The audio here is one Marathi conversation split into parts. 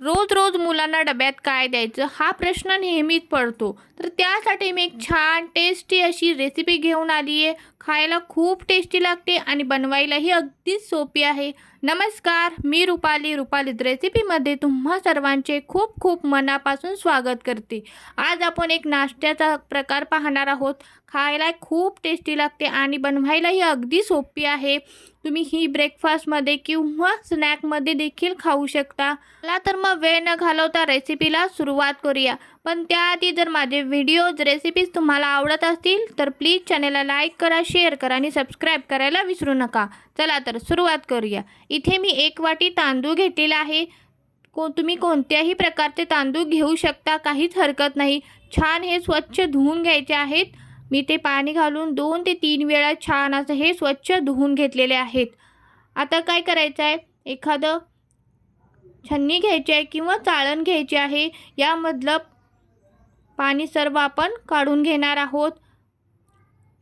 रोज रोज मुलांना डब्यात काय द्यायचं हा प्रश्न नेहमीच पडतो. तर त्यासाठी मी एक छान टेस्टी अशी रेसिपी घेऊन आली आहे. खायला खूप टेस्टी लागते आणि बनवायलाही अगदीच सोपी आहे. नमस्कार, मी रुपालीच रेसिपीमध्ये तुम्हा सर्वांचे खूप खूप मनापासून स्वागत करते. आज आपण एक नाश्त्याचा प्रकार पाहणार आहोत. खायला खूप टेस्टी लागते आणि बनवायलाही अगदी सोपी आहे. तुम्ही ही ब्रेकफास्टमध्ये किंवा स्नॅकमध्ये देखील खाऊ शकता. चला तर मग वेळ न घालवता रेसिपीला सुरुवात करूया. पण त्याआधी जर माझे व्हिडिओज रेसिपीज तुम्हाला आवडत असतील तर प्लीज चॅनलला लाईक करा, शेअर करा आणि सबस्क्राईब करायला विसरू नका. चला तर सुरुवात करूया. इथे मी 1 वाटी तांदूळ घेतलेला आहे. तुम्ही कोणत्याही प्रकारचे तांदूळ घेऊ शकता, काहीच हरकत नाही. छान हे स्वच्छ धुवून घ्यायचे आहेत. मी ते पाणी घालून 2 ते 3 वेळा छान असं हे स्वच्छ धुवून घेतलेले आहेत. आता काय करायचं आहे, एखादं छन्नी घ्यायची आहे किंवा चाळण घ्यायची आहे. यामधलं पाणी सर्व आपण काढून घेणार आहोत.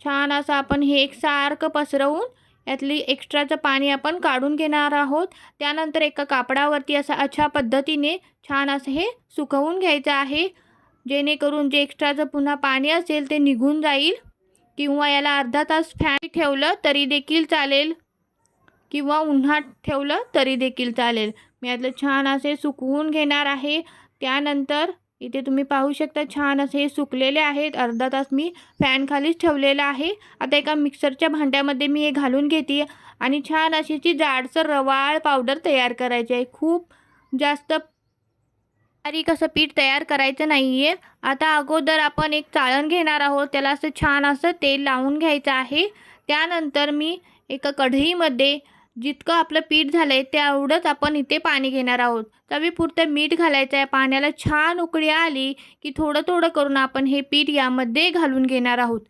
छान असं आपण हे एकसारखं पसरवून यातली एक्स्ट्राचं पाणी आपण काढून घेणार आहोत. त्यानंतर एका कापडावरती असं अशा पद्धतीने छान असं हे सुकवून घ्यायचं आहे, जेणेकरून जे एक्स्ट्राचं पुन्हा पाणी असेल ते निघून जाईल. किंवा याला अर्धा तास फॅन ठेवलं तरी देखील चालेल किंवा उन्हात ठेवलं तरी देखील चालेल. मी यातलं छान असे सुकवून घेणार आहे. त्यानंतर इथे तुम्ही पाहू शकता छान असे हे सुकलेले आहेत. अर्धा तास मी फॅन खालीच ठेवलेला आहे. आता एका मिक्सरच्या भांड्यामध्ये मी हे घालून घेते आणि छान अशी ची जाडसर रवाळ पावडर तयार करायची आहे. खूप जास्त बारीक असं पीठ तयार करायचं नाही आहे. आता अगोदर आपण एक चाळण घेणार आहोत. त्याला असं छान असं तेल लावून घ्यायचं आहे. त्यानंतर मी एका कढईमध्ये जितकं आपलं पीठ झालं आहे तेवढंच आपण इथे पाणी घेणार आहोत. चवीपुरतं मीठ घालायचं आहे. पाण्याला छान उकळी आली की थोडं थोडं करून आपण हे पीठ यामध्ये घालून घेणार आहोत.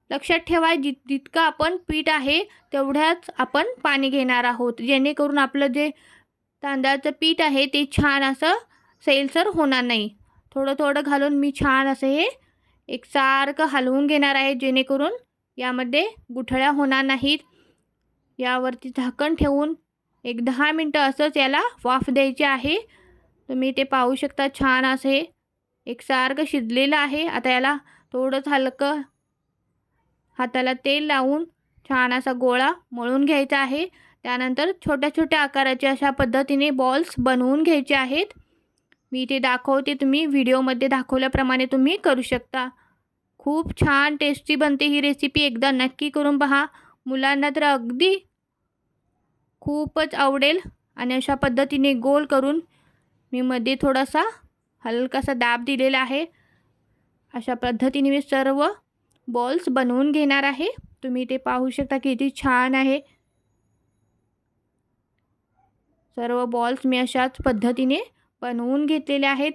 लक्षात ठेवा, जितकं आपण पीठ आहे तेवढ्याच आपण पाणी घेणार आहोत, जेणेकरून आपलं जे तांदळाचं पीठ आहे ते छान असं सैलसर होणार नाही. थोडं थोडं घालून मी छान असं हे एकसारखं हलवून घेणार आहे, जेणेकरून यामध्ये गुठळ्या होणार नाहीत. यावरती झाकण ठेवून एक 10 मिनटं असंच याला वाफ द्यायची आहे. तुम्ही ते पाहू शकता छान असं हे एकसारखं शिजलेलं आहे. आता याला थोडंच हलकं हाताला तेल लावून छान असा गोळा मळून घ्यायचा आहे. त्यानंतर छोट्या छोट्या आकाराचे अशा पद्धतीने बॉल्स बनवून घ्यायचे आहेत. मी ते दाखवते, तुम्ही व्हिडिओमध्ये दाखवल्याप्रमाणे तुम्ही करू शकता. खूप छान टेस्टी बनते ही रेसिपी. एकदा नक्की करून पहा. मुलांना तर अगदी खूपच आवडेल. आणि अशा पद्धतीने गोल करून मी मध्ये थोडासा हलकासा दाब दिलेला आहे. अशा पद्धतीने मी सर्व बॉल्स बनवून घेणार आहे. तुम्ही ते पाहू शकता किती छान आहे. सर्व बॉल्स मी अशाच पद्धतीने बनवून घेतलेले आहेत.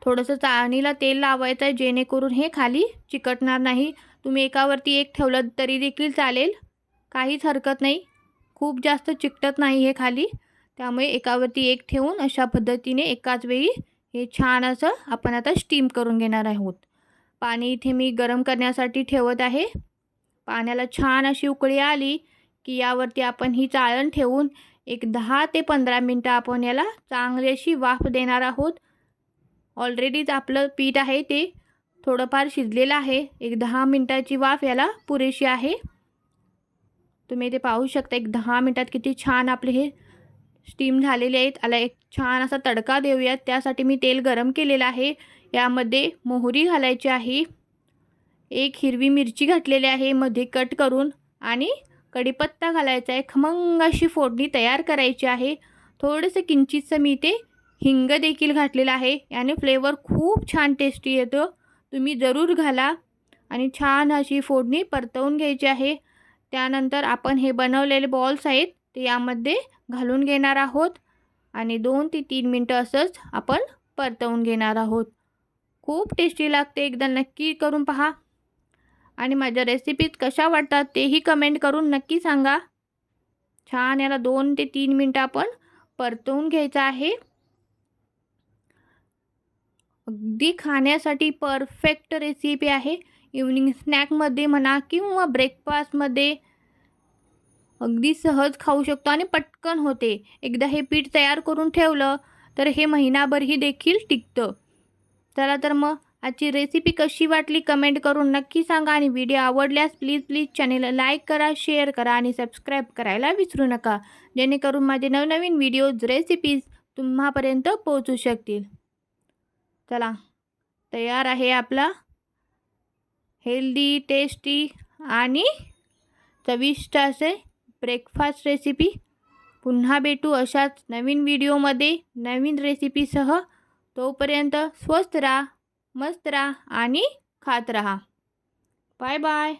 थोडंसं चाळणीला तेल लावायचं आहे, जेणेकरून हे खाली चिकटणार नाही. तुम्ही एकावरती एक ठेवलं तरी देखील चालेल, काहीच हरकत नाही. खूप जास्त चिकटत नाही हे खाली. त्यामुळे एकावरती एक ठेवून अशा पद्धतीने एकाच वेळी हे छान असं आपण आता स्टीम करून घेणार आहोत. पाणी इथे मी गरम करण्यासाठी ठेवत आहे. पाण्याला छान अशी उकळी आली की यावरती आपण ही चाळण ठेवून एक 10 ते 15 मिनटं आपण याला चांगली अशी वाफ देणार आहोत. ऑलरेडीच आपलं पीठ आहे ते थोडंफार शिजलेलं आहे. एक 10 मिनटाची वाफ याला पुरेशी आहे. तुम्ही ते पाहू शकता एक 10 मिनटात किती छान आपले हे स्टीम झालेले आहेत. याला एक छान असा तडका देऊयात. त्यासाठी मी तेल गरम केलेलं आहे. यामध्ये मोहरी घालायची आहे, एक हिरवी मिरची घातलेली आहे मध्ये कट करून, आणि कढीपत्ता घालायचा आहे. खमंग अशी फोडणी तयार करायची आहे. थोडंसं किंचितचं मी ते हिंग देखील घातलेलं आहे. याने फ्लेवर खूप छान टेस्टी येतो. तुम्ही जरूर घाला. आणि छान अशी फोडणी परतवून घ्यायची आहे. त्यानंतर आपण हे बनवलेले बॉल्स आहेत ते यामध्ये घालून घेणार आहोत आणि 2 ते 3 मिनटं असंच आपण परतवून घेणार आहोत. खूप टेस्टी लागते. एकदा नक्की करून पहा. आणि माझ्या रेसिपीज कशा वाटतात तेही कमेंट करून नक्की सांगा. छान याला 2 ते 3 मिनटं आपण परतवून घ्यायचं आहे. अगदी खाण्यासाठी परफेक्ट रेसिपी आहे. इव्हनिंग स्नॅकमध्ये म्हणा किंवा ब्रेकफास्टमध्ये अगदी सहज खाऊ शकतो आणि पटकन होते. एकदा हे पीठ तयार करून ठेवलं तर हे महिनाभरही देखील टिकतं. चला तर मग आजची रेसिपी कशी वाटली कमेंट करून नक्की सांगा आणि व्हिडिओ आवडल्यास प्लीज चॅनेलला लाईक करा, शेअर करा आणि सबस्क्राईब करायला विसरू नका. जेणेकरून माझे नवनवीन व्हिडिओज, रेसिपीज तुम्हापर्यंत पोहोचू शकतील. चला, तयार आहे आपला हेल्दी, टेस्टी आणि चविष्ट असे ब्रेकफास्ट रेसिपी. पुन्हा भेटू अशाच नवीन व्हिडिओमध्ये नवीन रेसिपीसह. तोपर्यंत स्वस्थ राहा, मस्त राहा आणि खात राहा. Bye bye.